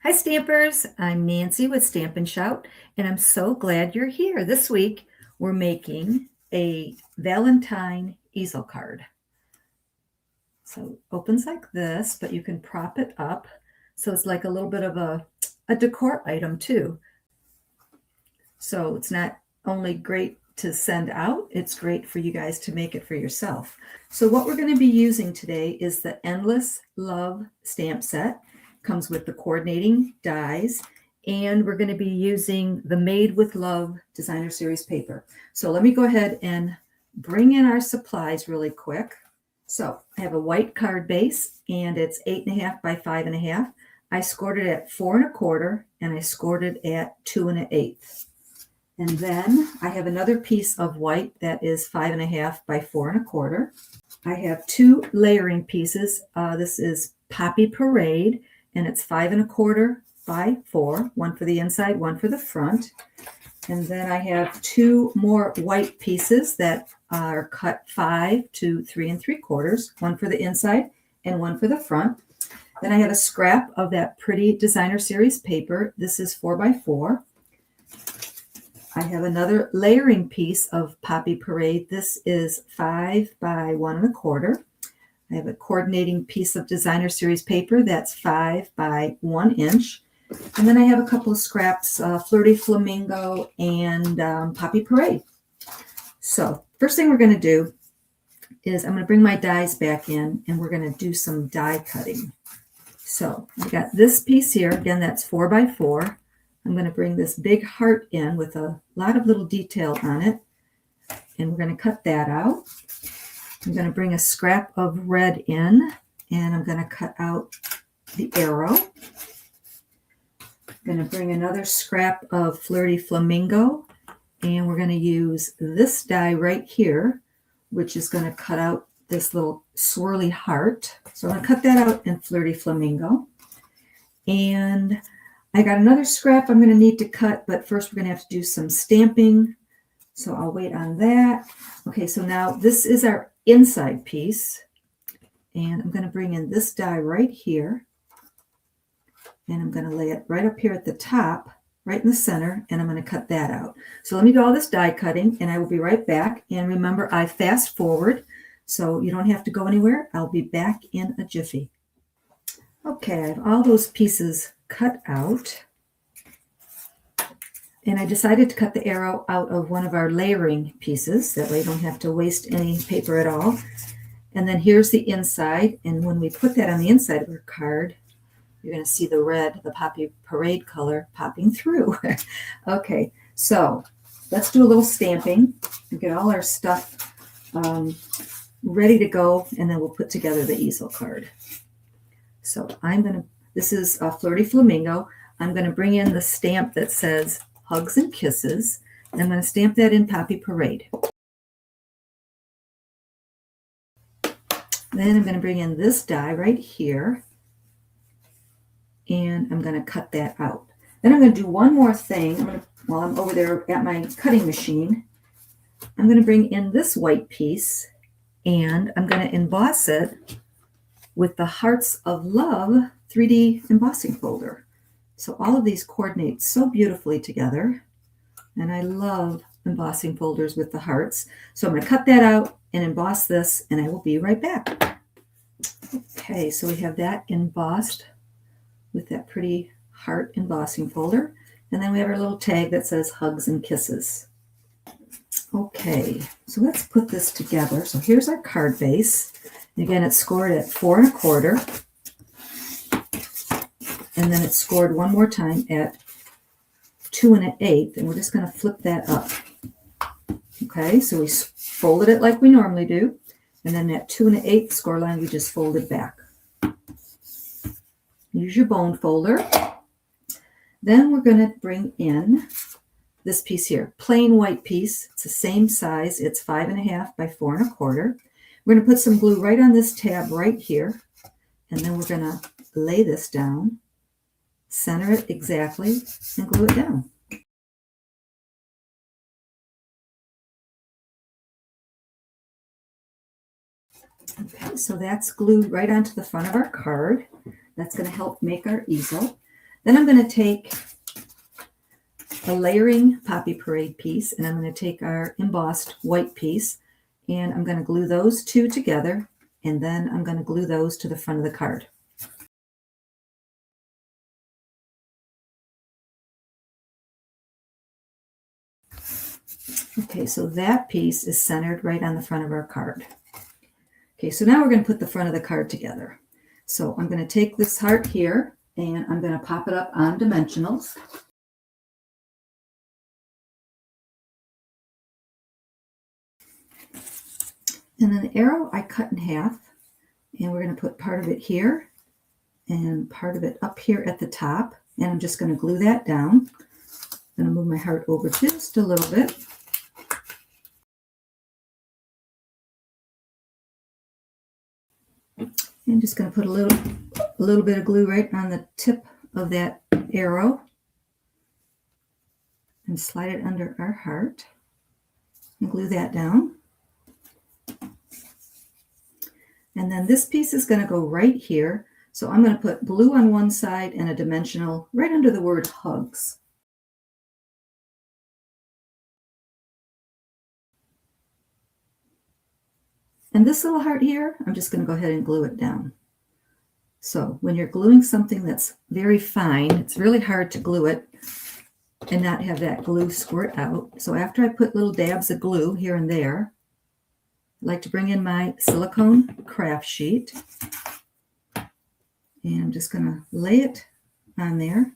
Hi Stampers, I'm Nancy with Stampin Shout, and I'm so glad you're here. This week we're making a Valentine easel card. So it opens like this, but you can prop it up. So it's like a little bit of a decor item too. So it's not only great to send out, it's great for you guys to make it for yourself. So what we're going to be using today is the Endless Love stamp set. Comes with the coordinating dies, and we're going to be using the Made with Love Designer Series paper. So let me go ahead and bring in our supplies really quick. So I have a white card base, and it's 8.5 by 5.5. I scored it at 4 1/4, and I scored it at 2 1/8. And then I have another piece of white that is 5.5 by 4 1/4. I have two layering pieces. This is Poppy Parade, and it's 5 1/4 by 4, one for the inside, one for the front. And then I have two more white pieces that are cut 5 to 3 3/4, one for the inside and one for the front. Then I have a scrap of that pretty Designer Series paper. This is 4 by 4. I have another layering piece of Poppy Parade. This is 5 by 1 1/4. I have a coordinating piece of Designer Series paper that's 5 by 1 inch. And then I have a couple of scraps, Flirty Flamingo and Poppy Parade. So first thing we're going to do is I'm going to bring my dies back in, and we're going to do some die cutting. So I got this piece here. Again, that's 4 by 4. I'm going to bring this big heart in with a lot of little detail on it, and we're going to cut that out. I'm going to bring a scrap of red in, and I'm going to cut out the arrow. I'm going to bring another scrap of Flirty Flamingo, and we're going to use this die right here, which is going to cut out this little swirly heart. So I'm going to cut that out in Flirty Flamingo. And I got another scrap I'm going to need to cut, but first we're going to have to do some stamping. So I'll wait on that. Okay, so now this is our inside piece. And I'm going to bring in this die right here. And I'm going to lay it right up here at the top, right in the center, and I'm going to cut that out. So let me do all this die cutting, and I will be right back. And remember, I fast forward, so you don't have to go anywhere. I'll be back in a jiffy. Okay, I have all those pieces cut out. And I decided to cut the arrow out of one of our layering pieces. That way you don't have to waste any paper at all. And then here's the inside. And when we put that on the inside of our card, you're going to see the red, the Poppy Parade color popping through. Okay, so let's do a little stamping and get all our stuff ready to go, and then we'll put together the easel card. So this is a Flirty Flamingo. I'm going to bring in the stamp that says Hugs and Kisses, and I'm going to stamp that in Poppy Parade. Then I'm going to bring in this die right here, and I'm going to cut that out. Then I'm going to do one more thing. While I'm over there at my cutting machine, I'm going to bring in this white piece, and I'm going to emboss it with the Hearts of Love 3D embossing folder. So all of these coordinate so beautifully together, and I love embossing folders with the hearts. So I'm going to cut that out and emboss this, and I will be right back. Okay, so we have that embossed with that pretty heart embossing folder, and then we have our little tag that says Hugs and Kisses. Okay, so let's put this together. So here's our card base. Again, it's scored at 4 1/4, and then it's scored one more time at 2 1/8, and we're just going to flip that up. Okay, so we folded it like we normally do, and then that 2 1/8 score line we just folded back. Use your bone folder. Then we're going to bring in this piece here, plain white piece. It's the same size. It's 5.5 by 4 1/4. We're going to put some glue right on this tab right here, and then we're going to lay this down, center it exactly, and glue it down. Okay, so that's glued right onto the front of our card. That's going to help make our easel. Then I'm going to take a layering Poppy Parade piece, and I'm going to take our embossed white piece, and I'm going to glue those two together, and then I'm going to glue those to the front of the card. Okay, so that piece is centered right on the front of our card. Okay, so now we're going to put the front of the card together. So I'm going to take this heart here, and I'm going to pop it up on dimensionals. And then the arrow I cut in half, and we're going to put part of it here and part of it up here at the top. And I'm just going to glue that down. I'm going to move my heart over just a little bit. I'm just going to put a little bit of glue right on the tip of that arrow and slide it under our heart and glue that down. And then this piece is going to go right here. So I'm going to put blue on one side and a dimensional right under the word hugs. And this little heart here, I'm just going to go ahead and glue it down. So when you're gluing something that's very fine, it's really hard to glue it and not have that glue squirt out. So after I put little dabs of glue here and there, I like to bring in my silicone craft sheet. And I'm just going to lay it on there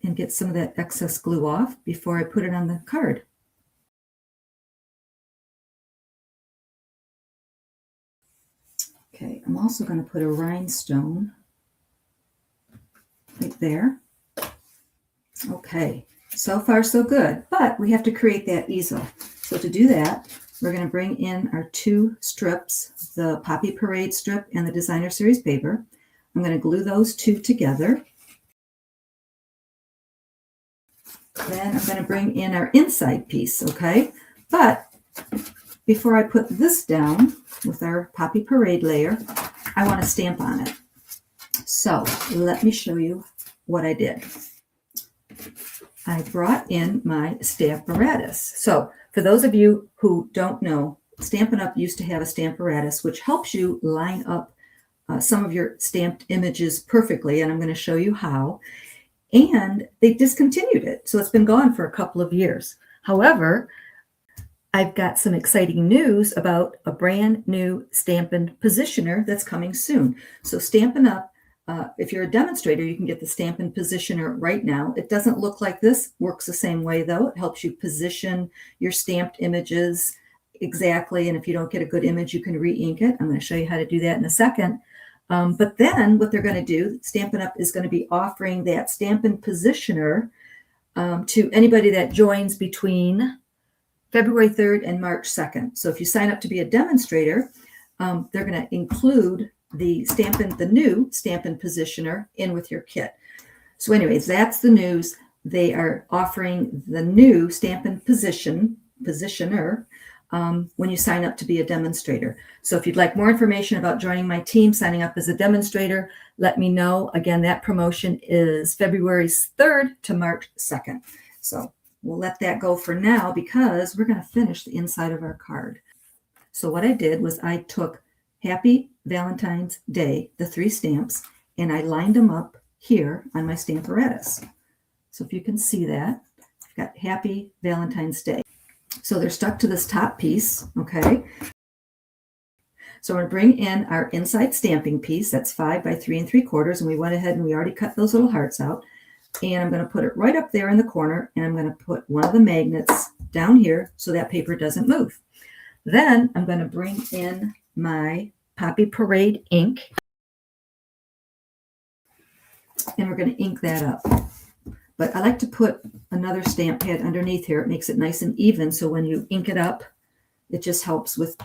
and get some of that excess glue off before I put it on the card. Okay, I'm also going to put a rhinestone right there. Okay, so far so good, but we have to create that easel. So to do that, we're going to bring in our two strips, the Poppy Parade strip and the Designer Series paper. I'm going to glue those two together. Then I'm going to bring in our inside piece, okay? But before I put this down with our Poppy Parade layer, I want to stamp on it. So let me show you what I did. I brought in my Stamparatus. So for those of you who don't know, Stampin' Up! Used to have a Stamparatus, which helps you line up some of your stamped images perfectly, and I'm going to show you how. And they discontinued it, so it's been gone for a couple of years. However, I've got some exciting news about a brand new Stampin Positioner that's coming soon. So Stampin' Up! If you're a demonstrator, you can get the Stampin Positioner right now. It doesn't look like this, works the same way though. It helps you position your stamped images exactly, and if you don't get a good image, you can re-ink it. I'm going to show you how to do that in a second. But then what they're going to do, Stampin' Up! Is going to be offering that Stampin Positioner to anybody that joins between February 3rd and March 2nd. So if you sign up to be a demonstrator, they're going to include the new Stampin Positioner in with your kit. So anyways, that's the news. They are offering the new Stampin Positioner when you sign up to be a demonstrator. So if you'd like more information about joining my team, signing up as a demonstrator, let me know. Again, that promotion is February 3rd to March 2nd. So we'll let that go for now because we're going to finish the inside of our card. So what I did was I took Happy Valentine's Day, the 3 stamps, and I lined them up here on my Stamparatus. So if you can see that, I've got Happy Valentine's Day. So they're stuck to this top piece, okay? So we're going to bring in our inside stamping piece. That's 5 by 3 3/4, and we went ahead and we already cut those little hearts out. And I'm going to put it right up there in the corner, and I'm going to put one of the magnets down here so that paper doesn't move. Then I'm going to bring in my Poppy Parade ink, and we're going to ink that up. But I like to put another stamp pad underneath here. It makes it nice and even, so when you ink it up, it just helps with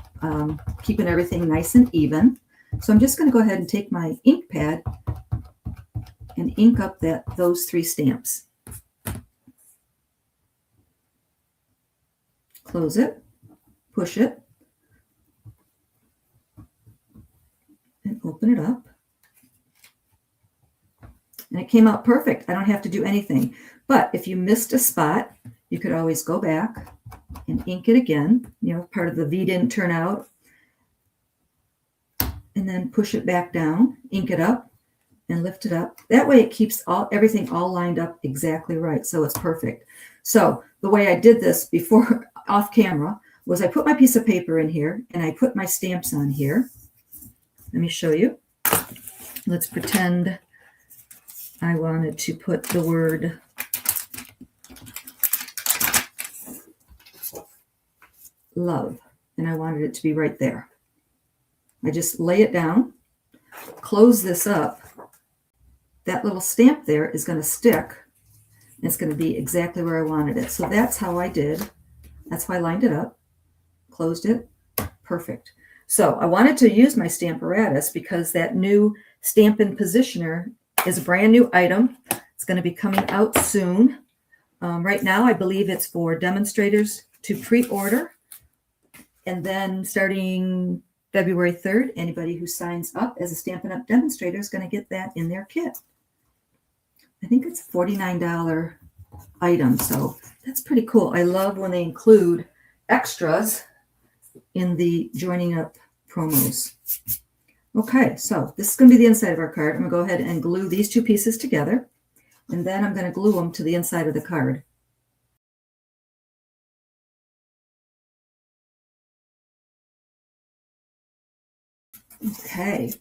keeping everything nice and even. So I'm just going to go ahead and take my ink pad and ink up those 3 stamps. Close it, push it, and open it up. And it came out perfect. I don't have to do anything. But if you missed a spot, you could always go back and ink it again. You know, part of the V didn't turn out. And then push it back down, ink it up, and lift it up. That way it keeps everything all lined up exactly right. So it's perfect. So the way I did this before off camera was I put my piece of paper in here and I put my stamps on here. Let me show you. Let's pretend I wanted to put the word love, and I wanted it to be right there. I just lay it down, close this up. That little stamp there is going to stick. And it's going to be exactly where I wanted it. So that's how I did. That's how I lined it up, closed it. Perfect. So I wanted to use my Stamparatus because that new Stampin Positioner is a brand new item. It's going to be coming out soon. Right now, I believe it's for demonstrators to pre-order. And then starting February 3rd, anybody who signs up as a Stampin' Up! Demonstrator is going to get that in their kit. I think it's a $49 item, so that's pretty cool. I love when they include extras in the joining up promos. Okay, so this is going to be the inside of our card. I'm going to go ahead and glue these two pieces together, and then I'm going to glue them to the inside of the card. Okay,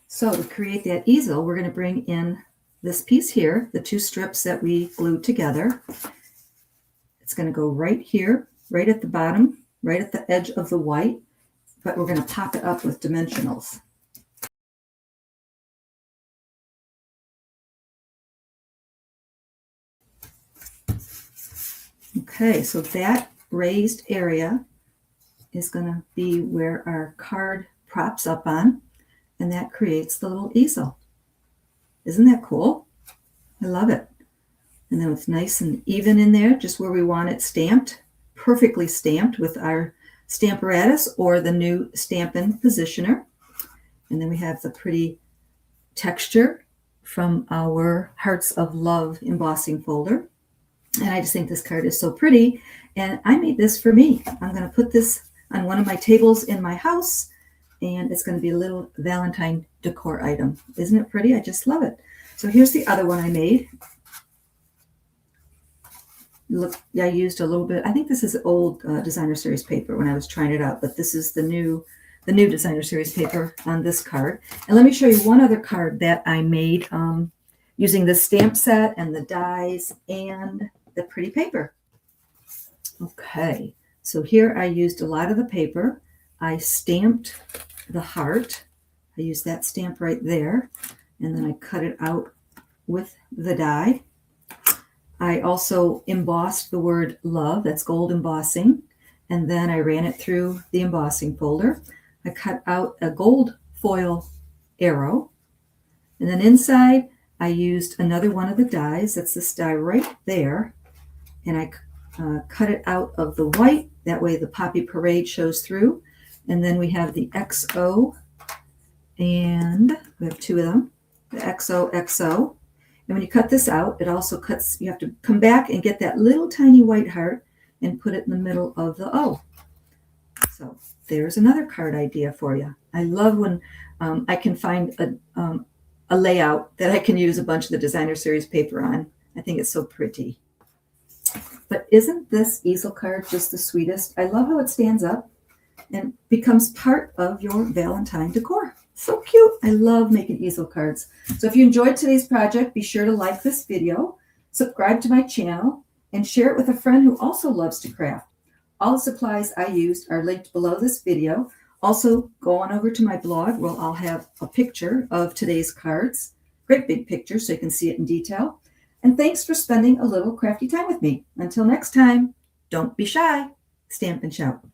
so to create that easel, we're going to bring in this piece here, the two strips that we glued together. It's going to go right here, right at the bottom, right at the edge of the white, but we're going to pop it up with dimensionals. Okay, so that raised area is going to be where our card props up on, and that creates the little easel. Isn't that cool? I love it. And then it's nice and even in there, just where we want it stamped, perfectly stamped with our Stamparatus or the new Stampin Positioner. And then we have the pretty texture from our Hearts of Love embossing folder. And I just think this card is so pretty. And I made this for me. I'm going to put this on one of my tables in my house, and it's going to be a little Valentine decor item. Isn't it pretty? I just love it. So here's the other one I made. Look, I used a little bit. I think this is old designer series paper when I was trying it out, but this is the new designer series paper on this card. And let me show you one other card that I made using the stamp set and the dies and the pretty paper. Okay, so here I used a lot of the paper. I stamped the heart. I used that stamp right there, and then I cut it out with the die. I also embossed the word love, that's gold embossing, and then I ran it through the embossing folder. I cut out a gold foil arrow, and then inside I used another one of the dies, that's this die right there, and I cut it out of the white, that way the Poppy Parade shows through. And then we have the XO, and we have two of them, the XOXO. And when you cut this out, it also cuts, you have to come back and get that little tiny white heart and put it in the middle of the O. So there's another card idea for you. I love when I can find a layout that I can use a bunch of the designer series paper on. I think it's so pretty. But isn't this easel card just the sweetest? I love how it stands up and becomes part of your Valentine decor. So cute. I love making easel cards. So if you enjoyed today's project, be sure to like this video, subscribe to my channel, and share it with a friend who also loves to craft. All the supplies I used are linked below this video. Also, go on over to my blog where I'll have a picture of today's cards. Great big picture so you can see it in detail. And thanks for spending a little crafty time with me. Until next time, don't be shy. Stamp and shout.